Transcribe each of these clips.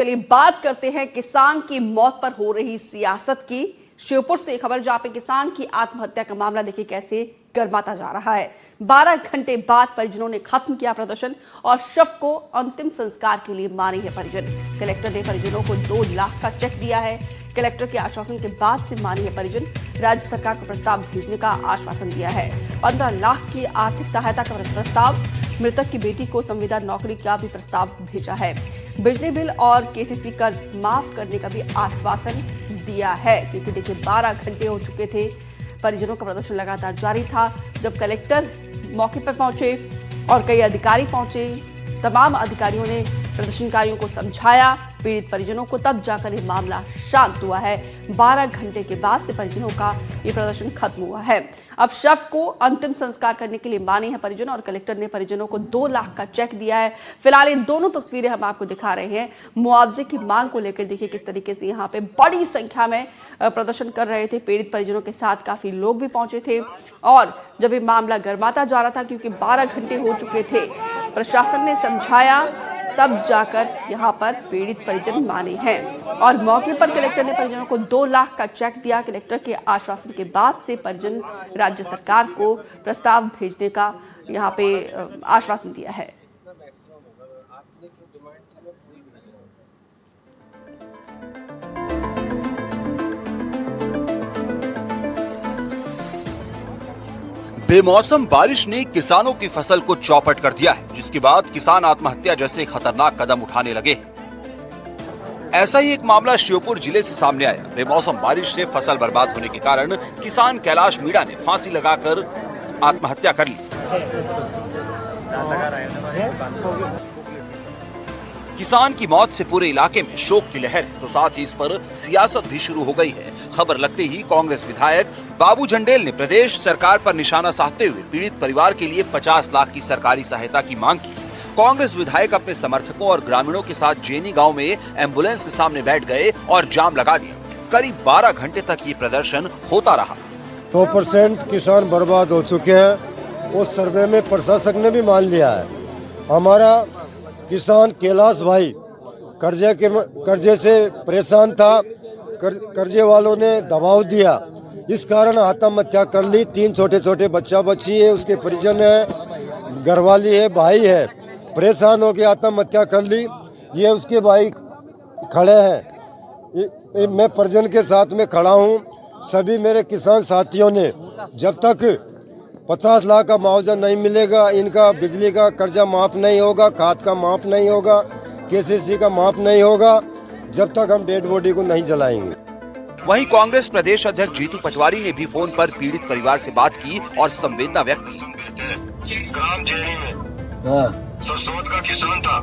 चलिए बात करते हैं किसान की मौत पर हो रही सियासत की। श्योपुर से खबर जहां पे किसान की आत्महत्या का मामला देखिए कैसे गर्माता जा रहा है। 12 घंटे बाद परिजनों ने खत्म किया प्रदर्शन और शव को अंतिम संस्कार के लिए माने हैं परिजन। कलेक्टर ने परिजनों को 2 लाख का चेक दिया है। कलेक्टर के आश्वासन के बाद से माने हैं परिजन। राज्य सरकार को प्रस्ताव भेजने का आश्वासन दिया है। 15 लाख की आर्थिक सहायता का प्रस्ताव, मृतक की बेटी को संविदा नौकरी का भी प्रस्ताव भेजा है। बिजली बिल और केसीसी कर्ज माफ करने का भी आश्वासन दिया है, क्योंकि देखिए 12 घंटे हो चुके थे, परिजनों का प्रदर्शन लगातार जारी था। जब कलेक्टर मौके पर पहुंचे और कई अधिकारी पहुंचे, तमाम अधिकारियों ने प्रदर्शनकारियों को समझाया, पीड़ित परिजनों को, तब जाकर ये मामला शांत हुआ है। 12 घंटे के बाद से परिजनों का ये प्रदर्शन खत्म हुआ है। अब शव को अंतिम संस्कार करने के लिए माने हैं परिजन और कलेक्टर ने परिजनों को 2 लाख का चेक दिया है। फिलहाल इन दोनों तस्वीरें हम आपको दिखा रहे हैं। मुआवजे की मांग को लेकर देखिए किस तरीके से यहाँ पे बड़ी संख्या में प्रदर्शन कर रहे थे। पीड़ित परिजनों के साथ काफी लोग भी पहुंचे थे और जब ये मामला गर्माता जा रहा था, क्योंकि 12 घंटे हो चुके थे, प्रशासन ने समझाया, तब जाकर यहां पर पीड़ित परिजन माने हैं और मौके पर कलेक्टर ने परिजनों को 2 लाख का चेक दिया। कलेक्टर के आश्वासन के बाद से परिजन राज्य सरकार को प्रस्ताव भेजने का यहां पे आश्वासन दिया है। बेमौसम बारिश ने किसानों की फसल को चौपट कर दिया है, जिसके बाद किसान आत्महत्या जैसे खतरनाक कदम उठाने लगे। ऐसा ही एक मामला श्योपुर जिले से सामने आया। बेमौसम बारिश से फसल बर्बाद होने के कारण किसान कैलाश मीणा ने फांसी लगाकर आत्महत्या कर ली। किसान की मौत से पूरे इलाके में शोक की लहर है, तो साथ ही इस पर सियासत भी शुरू हो गई है। खबर लगते ही कांग्रेस विधायक बाबू झंडेल ने प्रदेश सरकार पर निशाना साधते हुए पीड़ित परिवार के लिए 50 लाख की सरकारी सहायता की मांग की। कांग्रेस विधायक अपने समर्थकों और ग्रामीणों के साथ जेनी गांव में एम्बुलेंस के सामने बैठ गए और जाम लगा दिया। करीब 12 घंटे तक ये प्रदर्शन होता रहा। 100% किसान बर्बाद हो चुके हैं। उस सर्वे में प्रशासक ने भी मान लिया है। हमारा किसान कैलाश भाई कर्जे से परेशान था। कर्जे वालों ने दबाव दिया, इस कारण आत्महत्या कर ली। 3 छोटे छोटे बच्चा बच्ची है, उसके परिजन है, घरवाली है, भाई है, परेशान होकर आत्महत्या कर ली। ये उसके भाई खड़े हैं, मैं परिजन के साथ में खड़ा हूँ। सभी मेरे किसान साथियों ने जब तक 50 लाख का मुआवजा नहीं मिलेगा, इनका बिजली का कर्जा माफ नहीं होगा, खाद का माफ नहीं होगा, केसीसी का माफ नहीं होगा, जब तक हम डेड बॉडी को नहीं जलाएंगे। वहीं कांग्रेस प्रदेश अध्यक्ष जीतू पटवारी ने भी फोन पर पीड़ित परिवार से बात की और संवेदना व्यक्त की। ग्राम जेनी में सरसोत का किसान था।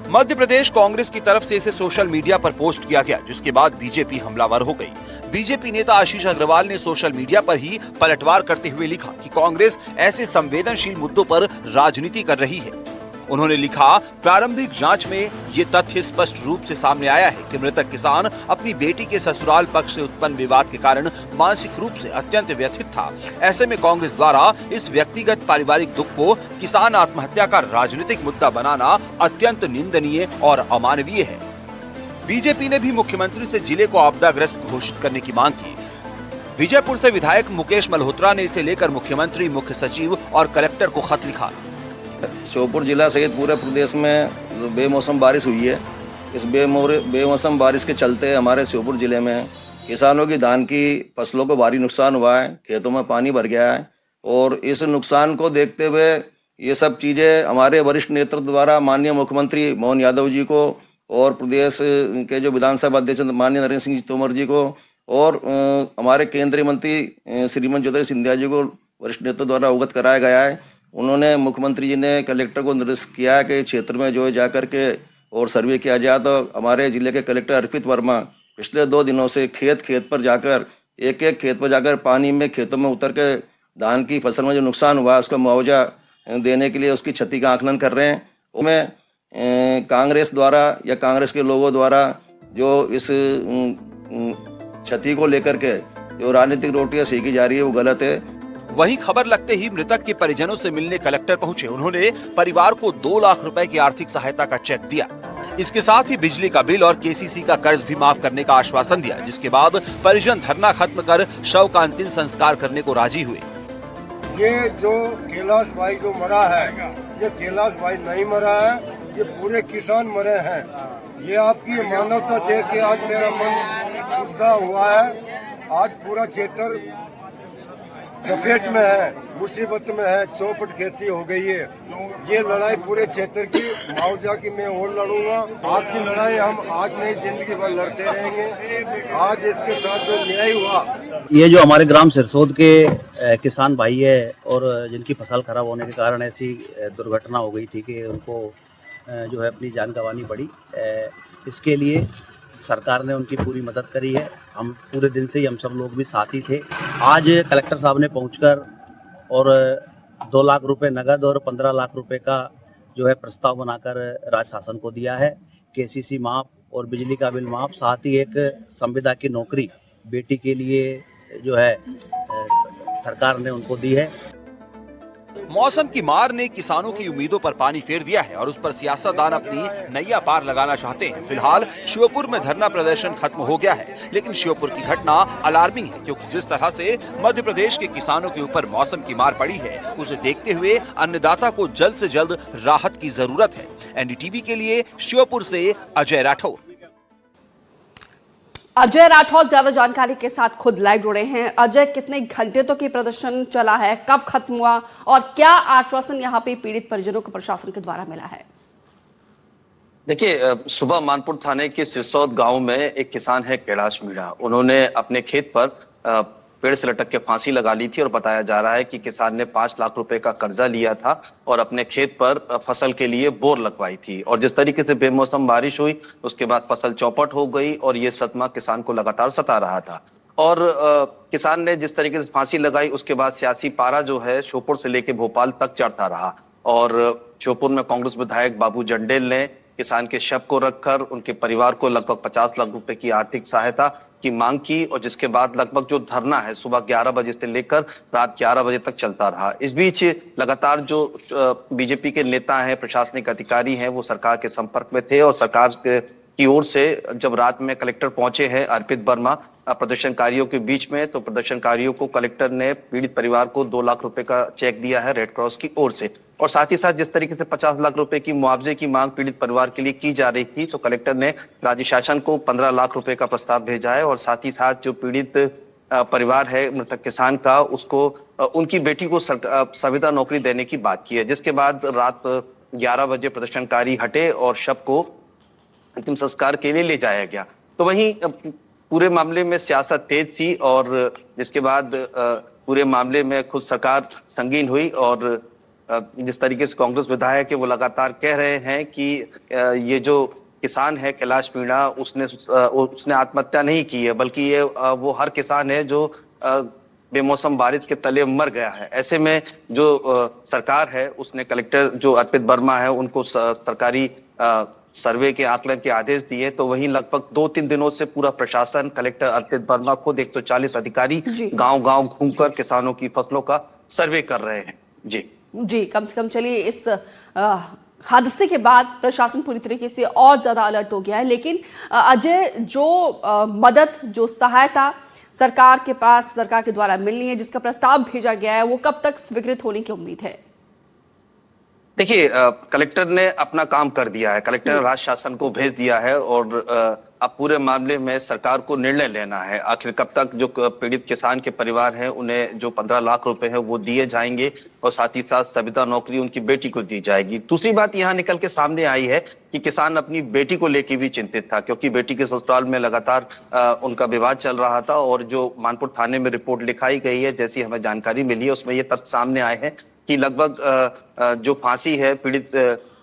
मध्य प्रदेश कांग्रेस की तरफ से इसे सोशल मीडिया पर पोस्ट किया गया, जिसके बाद बीजेपी हमलावर हो गई। बीजेपी नेता आशीष अग्रवाल ने सोशल मीडिया पर ही पलटवार करते हुए लिखा कि कांग्रेस ऐसे संवेदनशील मुद्दों पर राजनीति कर रही है। उन्होंने लिखा, प्रारंभिक जांच में ये तथ्य स्पष्ट रूप से सामने आया है कि मृतक किसान अपनी बेटी के ससुराल पक्ष से उत्पन्न विवाद के कारण मानसिक रूप से अत्यंत व्यथित था। ऐसे में कांग्रेस द्वारा इस व्यक्तिगत पारिवारिक दुख को किसान आत्महत्या का राजनीतिक मुद्दा बनाना अत्यंत निंदनीय और अमानवीय है। बीजेपी ने भी मुख्यमंत्री से जिले को आपदाग्रस्त घोषित करने की मांग की। विजयपुर से विधायक मुकेश मल्होत्रा ने इसे लेकर मुख्यमंत्री, मुख्य सचिव और कलेक्टर को खत लिखा। श्योपुर जिला सहित पूरे प्रदेश में जो बेमौसम बारिश हुई है, इस बेमौसम बारिश के चलते हमारे श्योपुर जिले में किसानों की धान की फसलों को भारी नुकसान हुआ है। खेतों में पानी भर गया है और इस नुकसान को देखते हुए ये सब चीज़ें हमारे वरिष्ठ नेतृत्व द्वारा माननीय मुख्यमंत्री मोहन यादव जी को और प्रदेश के जो विधानसभा अध्यक्ष माननीय नरेंद्र सिंह तोमर जी को और हमारे केंद्रीय मंत्री श्रीमती ज्योतिरादित्य सिंधिया जी को वरिष्ठ नेतृत्व द्वारा अवगत कराया गया है। उन्होंने मुख्यमंत्री जी ने कलेक्टर को निर्देश किया है कि क्षेत्र में जो है जाकर के और सर्वे किया जाए। तो हमारे जिले के कलेक्टर अर्पित वर्मा पिछले 2 दिनों से खेत पर जाकर एक खेत पर जाकर पानी में खेतों में उतर के धान की फसल में जो नुकसान हुआ उसका मुआवजा देने के लिए उसकी क्षति का आकलन कर रहे हैं। उसमें कांग्रेस द्वारा या कांग्रेस के लोगों द्वारा जो इस क्षति को लेकर के जो राजनीतिक रोटियां सेकी जा रही है वो गलत है। वहीं खबर लगते ही मृतक के परिजनों से मिलने कलेक्टर पहुंचे। उन्होंने परिवार को 2 लाख रुपए की आर्थिक सहायता का चेक दिया। इसके साथ ही बिजली का बिल और केसीसी का कर्ज भी माफ करने का आश्वासन दिया, जिसके बाद परिजन धरना खत्म कर शव का अंतिम संस्कार करने को राजी हुए। ये जो कैलाश भाई जो मरा है, ये कैलाश भाई नहीं मरा है, ये पूरे किसान मरे हैं। ये आपकी मानवता देख के आज मेरा मन गुस्सा हुआ है। आज पूरा क्षेत्र चपेट में है, मुसीबत में है, चौपट खेती हो गई है। ये लड़ाई पूरे क्षेत्र की मुआवजा की मैं और लड़ूंगा। आपकी लड़ाई हम आज नहीं जिंदगी भर लड़ते रहेंगे। आज इसके साथ जो न्याय हुआ, ये जो हमारे ग्राम सिरसोद के किसान भाई है और जिनकी फसल खराब होने के कारण ऐसी दुर्घटना हो गई थी कि उनको जो है अपनी जान गंवानी पड़ी, इसके लिए सरकार ने उनकी पूरी मदद करी है। हम पूरे दिन से ही हम सब लोग भी साथ ही थे। आज कलेक्टर साहब ने पहुंचकर और 2 लाख रुपए नगद और 15 लाख रुपए का जो है प्रस्ताव बनाकर राज्य शासन को दिया है। केसीसी माफ और बिजली का बिल माफ, साथ ही एक संविदा की नौकरी बेटी के लिए जो है सरकार ने उनको दी है। मौसम की मार ने किसानों की उम्मीदों पर पानी फेर दिया है और उस पर सियासतदान अपनी नैया पार लगाना चाहते हैं। फिलहाल श्योपुर में धरना प्रदर्शन खत्म हो गया है, लेकिन श्योपुर की घटना अलार्मिंग है, क्योंकि जिस तरह से मध्य प्रदेश के किसानों के ऊपर मौसम की मार पड़ी है, उसे देखते हुए अन्नदाता को जल्द से जल्द राहत की जरूरत है। एनडीटीवी के लिए श्योपुर से अजय राठौर। अजय राठौर ज्यादा जानकारी के साथ खुद लाइव जुड़े हैं। अजय, कितने घंटे तक ये प्रदर्शन चला है, कब खत्म हुआ और क्या आश्वासन यहाँ पे पीड़ित परिजनों को प्रशासन के द्वारा मिला है? देखिए, सुबह मानपुर थाने के सिरसौद गांव में एक किसान है कैलाश मीणा। उन्होंने अपने खेत पर पेड़ से लटक के फांसी लगा ली थी और बताया जा रहा है कि किसान ने 5 लाख रुपए का कर्जा लिया था और अपने खेत पर फसल के लिए बोर लगवाई थी। और जिस तरीके से बेमौसम बारिश हुई, उसके बाद फसल चौपट हो गई और ये सदमा किसान को लगातार सता रहा था। और किसान ने जिस तरीके से फांसी लगाई, उसके बाद सियासी पारा जो है श्योपुर से लेकर भोपाल तक चढ़ता रहा। और श्योपुर में कांग्रेस विधायक बाबू जंडेल ने किसान के शव को रखकर उनके परिवार को लगभग 50 लाख रुपए की आर्थिक सहायता की मांग की। और जिसके बाद लगभग जो धरना है सुबह 11 बजे से लेकर रात 11 बजे तक चलता रहा। इस बीच लगातार जो बीजेपी के नेता हैं, प्रशासनिक अधिकारी हैं, वो सरकार के संपर्क में थे और सरकार की ओर से जब रात में कलेक्टर पहुंचे हैं अर्पित वर्मा प्रदर्शनकारियों के बीच में, तो प्रदर्शनकारियों को कलेक्टर ने पीड़ित परिवार को 2 लाख रुपए का चेक दिया है रेड क्रॉस की ओर से। और साथ ही साथ जिस तरीके से 50 लाख रुपए की मुआवजे की मांग पीड़ित परिवार के लिए की जा रही थी, तो कलेक्टर ने राज्य शासन को 15 लाख रुपए का प्रस्ताव भेजा है। और साथ ही साथ जो पीड़ित परिवार है मृतक किसान का, उसको उनकी बेटी को संविदा नौकरी देने की बात की है। जिसके बाद रात 11 बजे प्रदर्शनकारी हटे और शव को अंतिम संस्कार के लिए ले जाया गया। तो वहीं पूरे मामले में सियासत तेज थी और जिसके बाद पूरे मामले में खुद सरकार संगीन हुई। और जिस तरीके से कांग्रेस विधायक है वो लगातार कह रहे हैं कि ये जो किसान है कैलाश मीणा, उसने आत्महत्या नहीं की है, बल्कि ये वो हर किसान है जो बेमौसम बारिश के तले मर गया है। ऐसे में जो सरकार है उसने कलेक्टर जो अर्पित वर्मा है उनको सरकारी सर्वे के आकलन के आदेश दिए। तो वहीं लगभग 2-3 दिनों से पूरा प्रशासन, कलेक्टर अर्पित वर्मा खुद 140 अधिकारी गांव-गांव घूमकर किसानों की फसलों का सर्वे कर रहे हैं। जी, कम से कम चलिए इस हादसे के बाद प्रशासन पूरी तरीके से और ज्यादा अलर्ट हो गया है। लेकिन अजय, जो मदद, जो सहायता सरकार के पास, सरकार के द्वारा मिलनी है, जिसका प्रस्ताव भेजा गया है, वो कब तक स्वीकृत होने की उम्मीद है? देखिए, कलेक्टर ने अपना काम कर दिया है। कलेक्टर ने राज्य शासन को भेज दिया है और अब पूरे मामले में सरकार को निर्णय लेना है। आखिर कब तक जो पीड़ित किसान के परिवार हैं उन्हें जो 15 लाख रुपए हैं वो दिए जाएंगे और साथ ही साथ संविदा नौकरी उनकी बेटी को दी जाएगी। दूसरी बात यहाँ निकल के सामने आई है कि किसान अपनी बेटी को लेकर भी चिंतित था, क्योंकि बेटी के ससुराल में लगातार उनका विवाद चल रहा था। और जो मानपुर थाने में रिपोर्ट लिखाई गई है, जैसी हमें जानकारी मिली है, उसमें ये तथ्य सामने आए हैं कि लगभग जो फांसी है, पीड़ित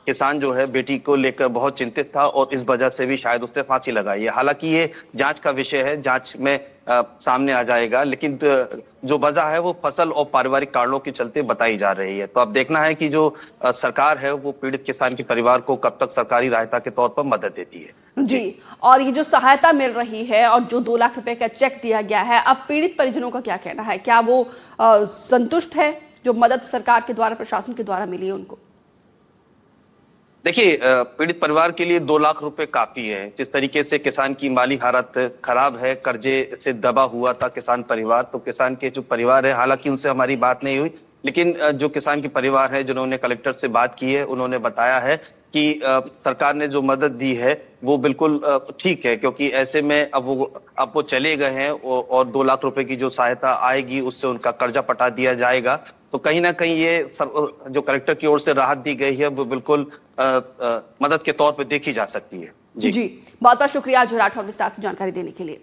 किसान जो है बेटी को लेकर बहुत चिंतित था और इस वजह से भी शायद उसने फांसी लगाई है। हालांकि ये जांच का विषय है, जांच में सामने आ जाएगा, लेकिन जो वजह है वो फसल और पारिवारिक कारणों के चलते बताई जा रही है। तो अब देखना है कि जो सरकार है वो पीड़ित किसान के परिवार को कब तक सरकारी सहायता के तौर पर मदद देती है। जी, और ये जो सहायता मिल रही है और जो 2 लाख रुपए का चेक दिया गया है, अब पीड़ित परिजनों का क्या कहना है? क्या वो संतुष्ट है जो मदद सरकार के द्वारा, प्रशासन के द्वारा मिली है उनको? देखिए, पीड़ित परिवार के लिए 2 लाख रुपए काफी है। जिस तरीके से किसान की माली हालत खराब है, कर्जे से दबा हुआ था किसान परिवार, तो किसान के जो परिवार है, हालांकि उनसे हमारी बात नहीं हुई, लेकिन जो किसान के परिवार है जिन्होंने कलेक्टर से बात की है, उन्होंने बताया है कि सरकार ने जो मदद दी है वो बिल्कुल ठीक है, क्योंकि ऐसे में अब वो चले गए हैं और 2 लाख रुपए की जो सहायता आएगी उससे उनका कर्जा पटा दिया जाएगा। तो कहीं ना कहीं ये जो कलेक्टर की ओर से राहत दी गई है वो बिल्कुल मदद के तौर पे देखी जा सकती है। जी बहुत बहुत शुक्रिया जो राठौर विस्तार से जानकारी देने के लिए।